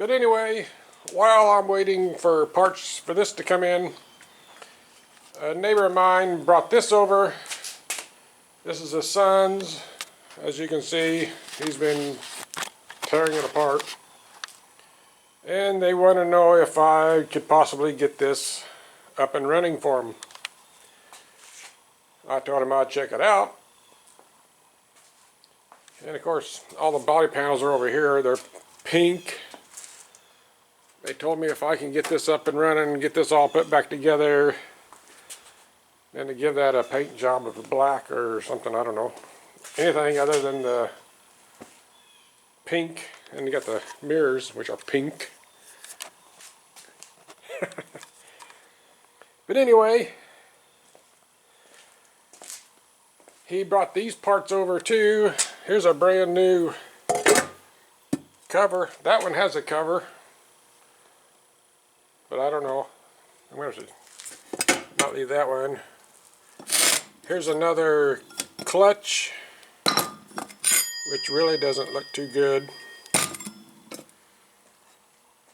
But anyway, while I'm waiting for parts for this to come in, a neighbor of mine brought this over. This is his son's. As you can see, he's been tearing it apart. And they want to know if I could possibly get this up and running for them. I told him I'd check it out. And of course, all the body panels are over here. They're pink. They told me if I can get this up and running and get this all put back together, then to give that a paint job of black or something, I don't know. Anything other than the pink. And you got the mirrors, which are pink. But anyway, he brought these parts over too. Here's a brand new cover. That one has a cover, but I don't know. I'm going to not leave that one. Here's another clutch, which really doesn't look too good.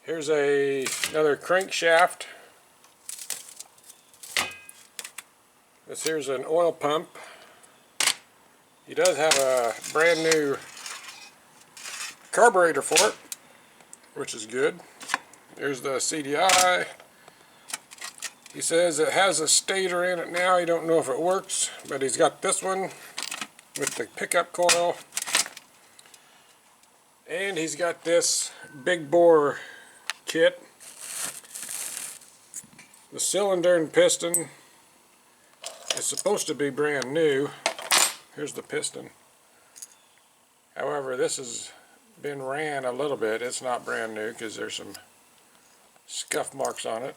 Here's another crankshaft. This here's an oil pump. He does have a brand new carburetor for it, which is good. There's the CDI. He says it has a stator in it now. He don't know if it works, but he's got this one with the pickup coil. And he's got this big bore kit. The cylinder and piston is supposed to be brand new. Here's the piston. However, this has been ran a little bit. It's not brand new because there's some scuff marks on it.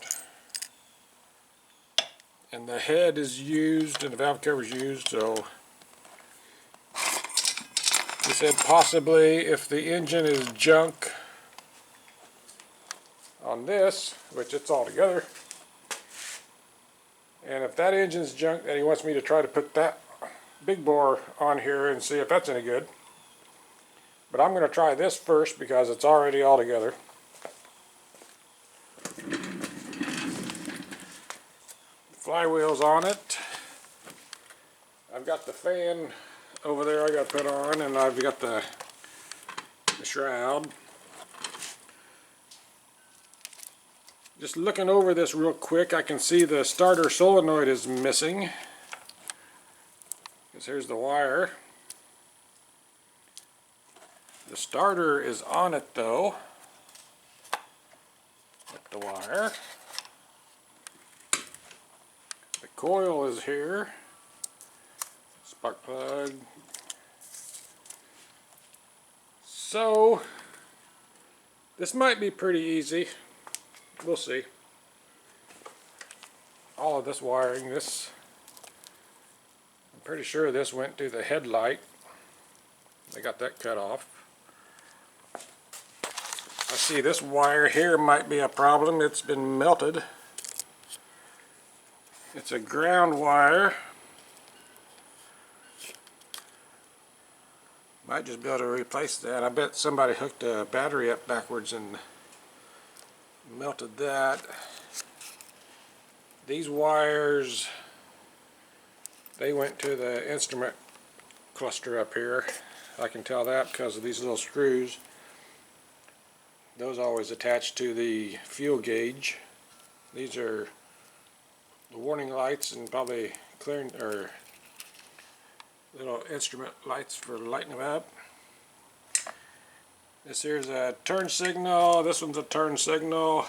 And the head is used and the valve cover is used, so he said possibly if the engine is junk on this, which it's all together, and if that engine's junk, then he wants me to try to put that big bore on here and see if that's any good. But I'm going to try this first because it's already all together. Flywheel's on it. I've got the fan over there I got to put on, and I've got the shroud. Just looking over this real quick, I can see the starter solenoid is missing. Because here's the wire. The starter is on it though. With the wire. The coil is here. Spark plug. So, this might be pretty easy. We'll see. All of this wiring, I'm pretty sure this went to the headlight. They got that cut off. I see this wire here might be a problem. It's been melted. It's a ground wire. Might just be able to replace that. I bet somebody hooked a battery up backwards and melted that. These wires, they went to the instrument cluster up here. I can tell that because of these little screws. Those always attach to the fuel gauge. These are the warning lights and probably clearing or little instrument lights for lighting them up. This here's a turn signal. This one's a turn signal.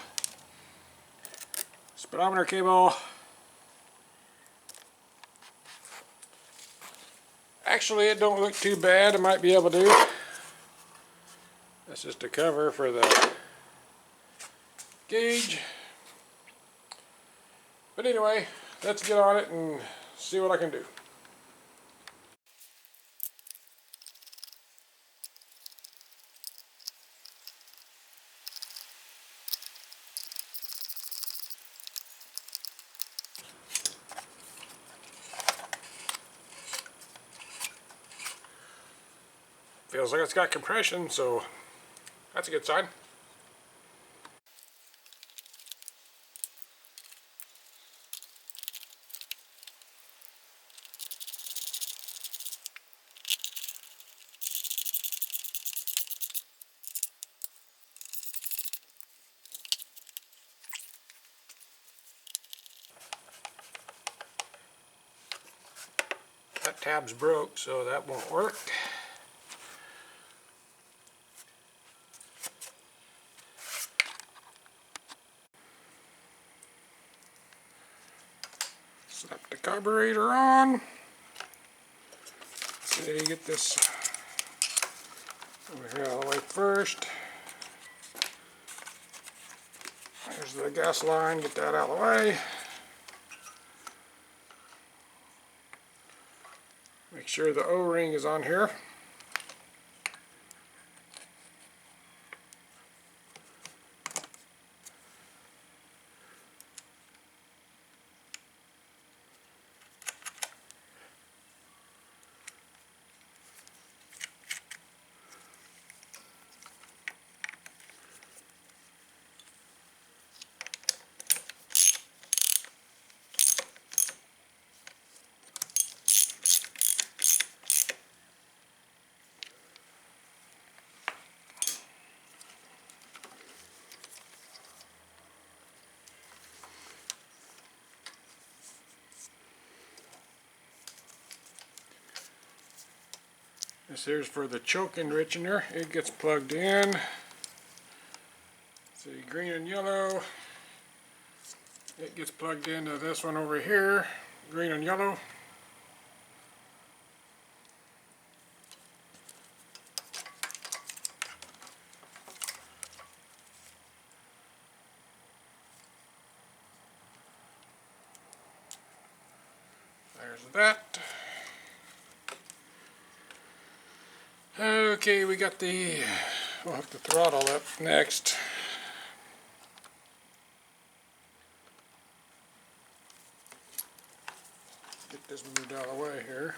Speedometer cable. Actually, it don't look too bad. I might be able to. That's just a cover for the gauge. But anyway, let's get on it and see what I can do. Feels like it's got compression, so that's a good sign. tab's broke, so that won't work. Slap the carburetor on. See, you get this over here all the way first. There's the gas line, get that out of the way. Make sure the O-ring is on here. This here's for the choke enrichener. It gets plugged in. See, green and yellow. It gets plugged into this one over here, green and yellow. There's that. Okay, we got we'll have to throttle up next. Get this moved out of the way here.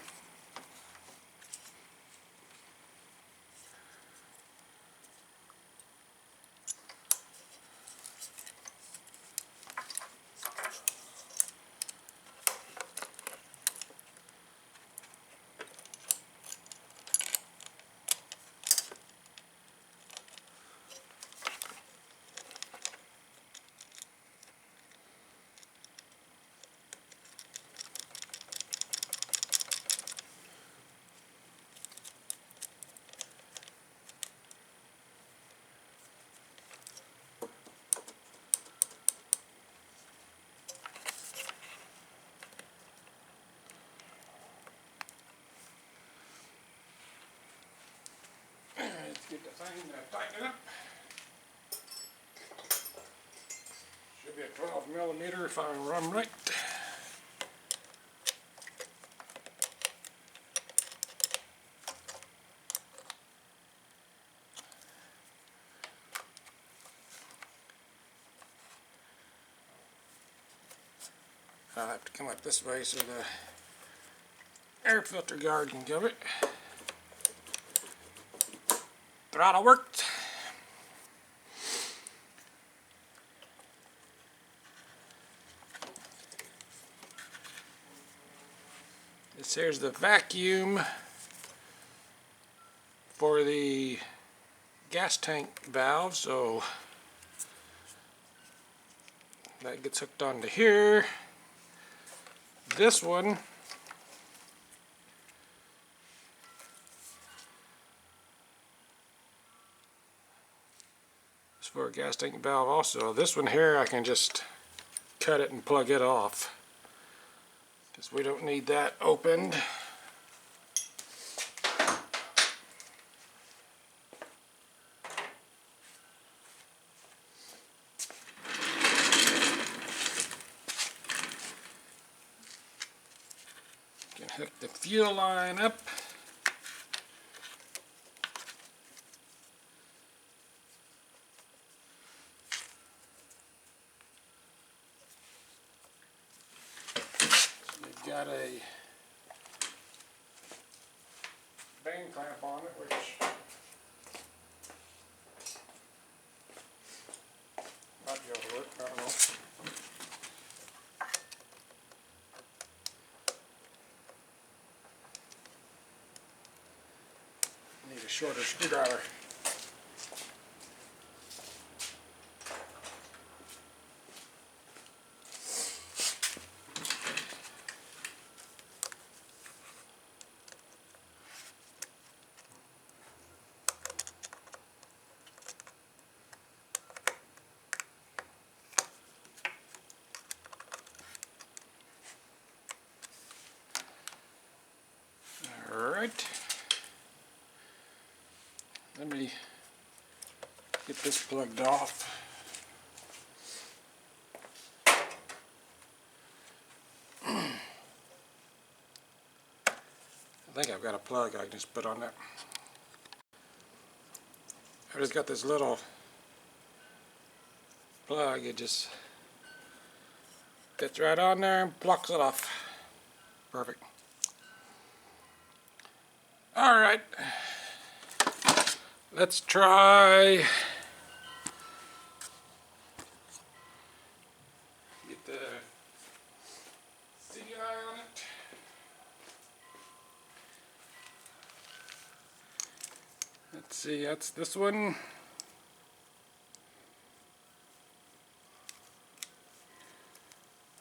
Let's get the thing to tighten up. Should be a 12mm if I run right. I'll have to come up this way so the air filter guard can give it. Throttle worked. This here's the vacuum for the gas tank valve, so that gets hooked onto here. This one is for a gas tank valve also. This one here I can just cut it and plug it off because we don't need that opened. Can hook the fuel line up. We've got a bang clamp on it, which might be able to work, I don't know. Need a shorter screwdriver. this plugged off. I think I've got a plug I can just put on that. I've just got this little plug. It just fits right on there and plucks it off. Perfect. Alright. Let's try get the CDI on it. Let's see, that's this one.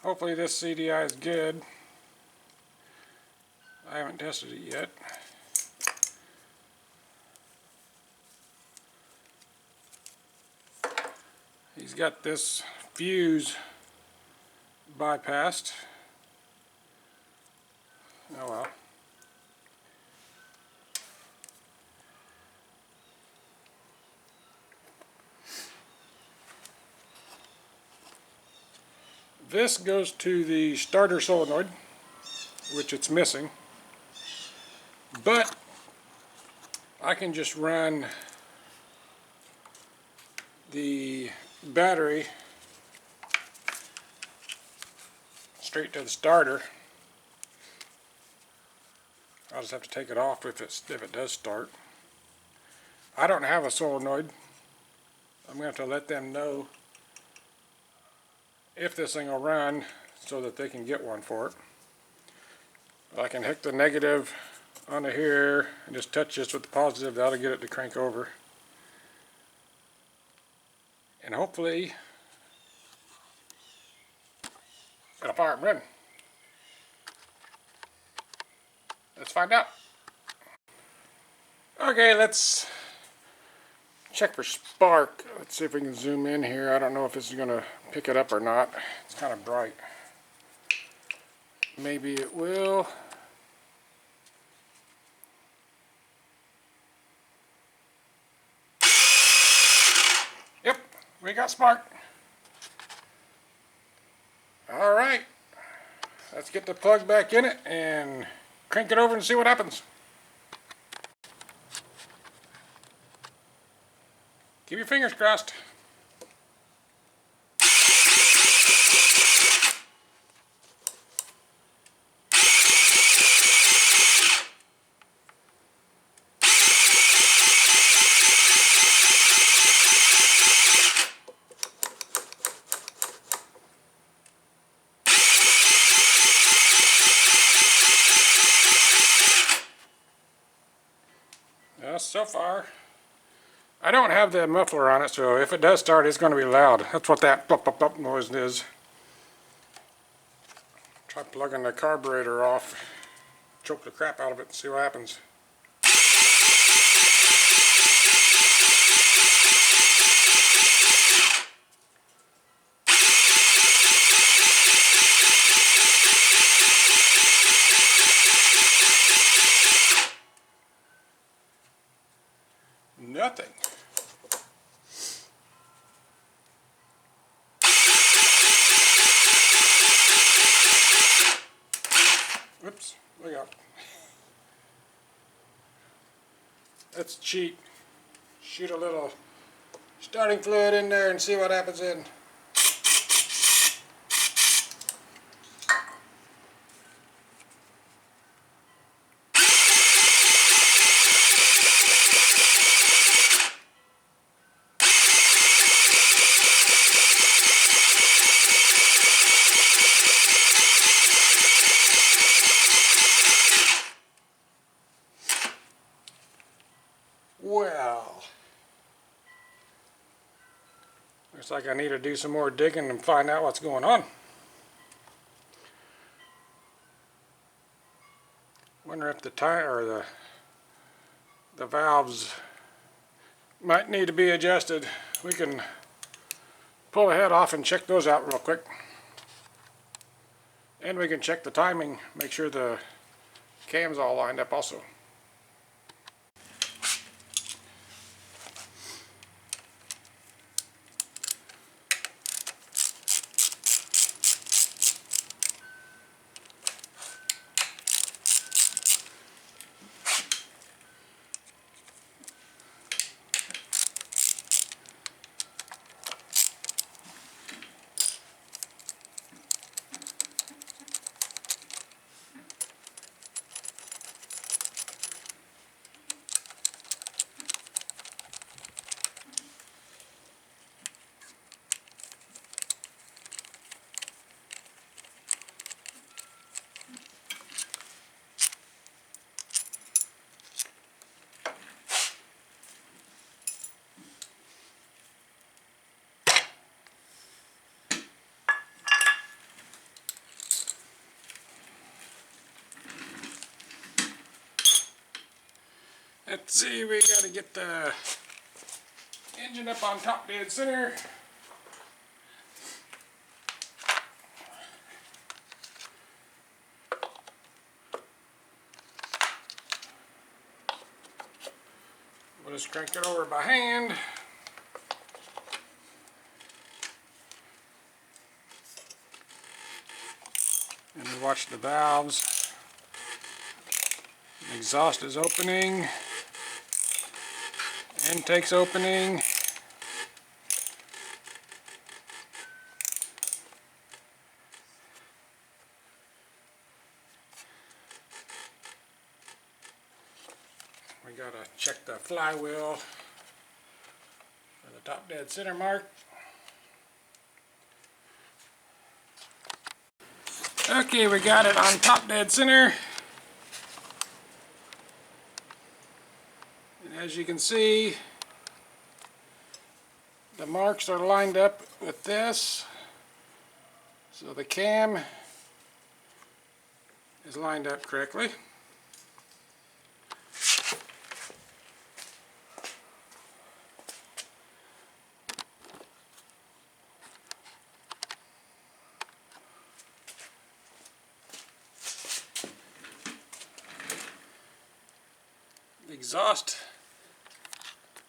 Hopefully this CDI is good. I haven't tested it yet. He's got this fuse bypassed. Oh well. This goes to the starter solenoid, which it's missing, but I can just run the battery straight to the starter. I'll just have to take it off if it does start. I don't have a solenoid. I'm going to have to let them know if this thing will run so that they can get one for it. I can hook the negative onto here and just touch this with the positive. That'll get it to crank over. And hopefully it'll fire and run. Let's find out. Okay, let's check for spark. Let's see if we can zoom in here. I don't know if this is going to pick it up or not. It's kind of bright. Maybe it will. Yep, we got spark. Alright, let's get the plug back in it and crank it over and see what happens. Keep your fingers crossed. So far, I don't have the muffler on it, so if it does start, it's going to be loud. That's what that plop plop plop noise is. Try plugging the carburetor off, choke the crap out of it and see what happens. Nothing. Whoops, look out. Let's cheat. Shoot a little starting fluid in there and see what happens in. Well, looks like I need to do some more digging and find out what's going on. Wonder if the tire or the valves might need to be adjusted. We can pull the head off and check those out real quick. And we can check the timing, make sure the cam's all lined up also. See, we got to get the engine up on top dead center. We'll just crank it over by hand. And we watch the valves. The exhaust is opening. Intake's opening. We gotta check the flywheel for the top dead center mark. Okay, we got it on top dead center. And as you can see, the marks are lined up with this. So the cam is lined up correctly. The exhaust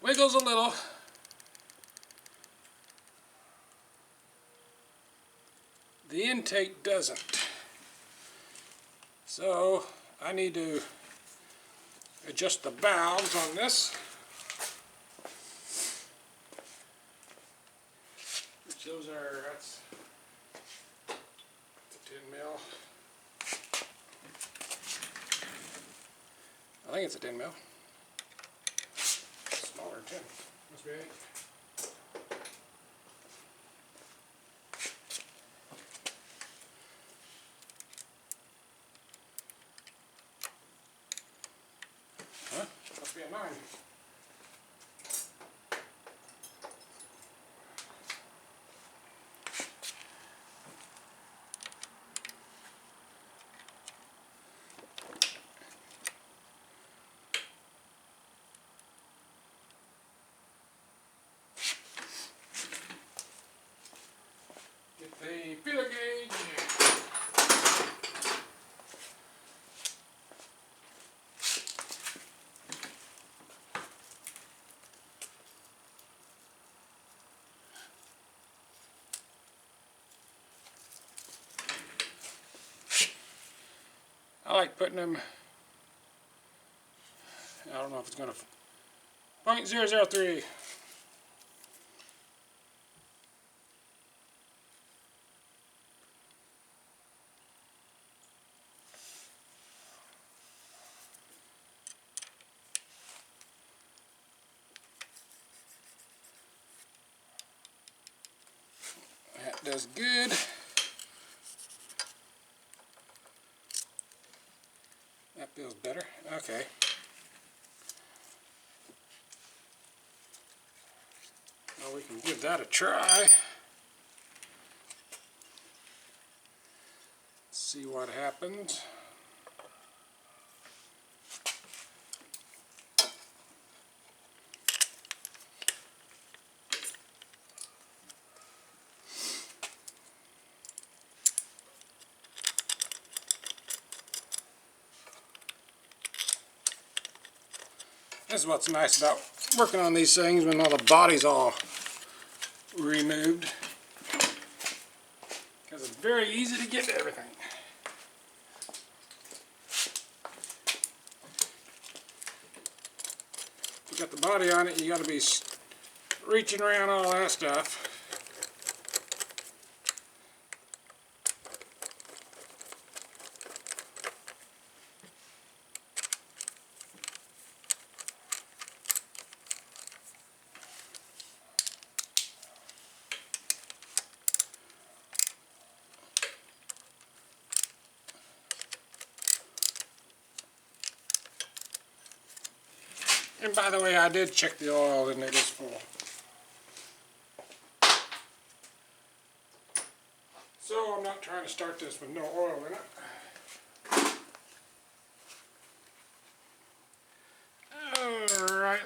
wiggles a little. The intake doesn't. So I need to adjust the valves on this. Which those are, that's a 10 mil. I think it's a 10 mil. Smaller than 10. Must be 8. Huh? Must be a 9. Get the feeler gauge. I like putting them, I don't know if it's going to, 0.003. That does good. That feels better. Okay. Well, we can give that a try. See what happens. This is what's nice about working on these things when all the body's all removed, because it's very easy to get to everything. If you got the body on it, you got to be reaching around all that stuff. And by the way, I did check the oil and it is full. So I'm not trying to start this with no oil in it.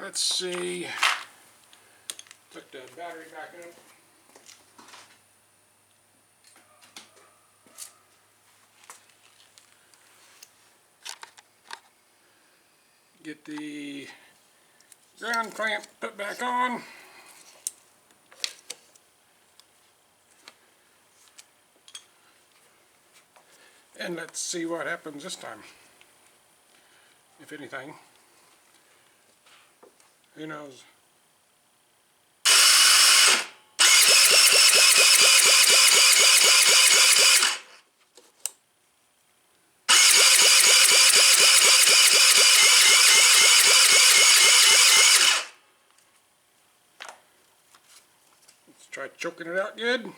let's see. Put the battery back up. Get the ground clamp put back on. And let's see what happens this time. If anything. Who knows? Let's try choking it out good.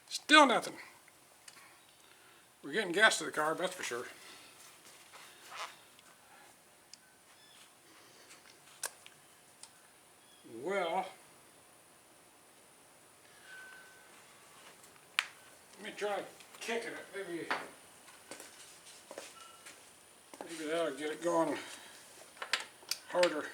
Still nothing. We're getting gas to the car, that's for sure. Well, let me try kicking it. Maybe that'll get it going harder.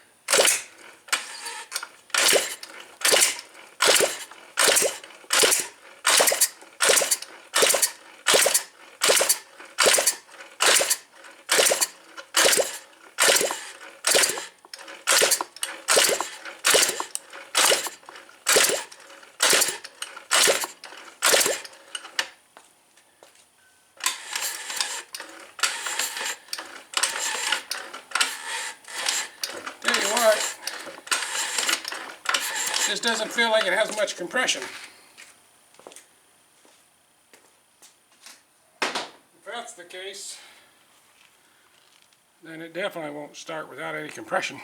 This doesn't feel like it has much compression. If that's the case, then it definitely won't start without any compression.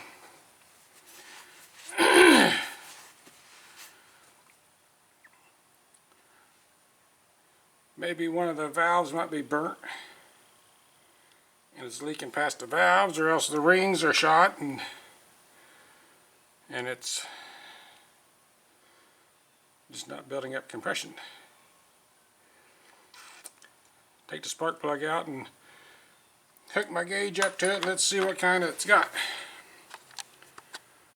Maybe one of the valves might be burnt and it's leaking past the valves, or else the rings are shot and it's just not building up compression. Take the spark plug out and hook my gauge up to it and let's see what kind it's got.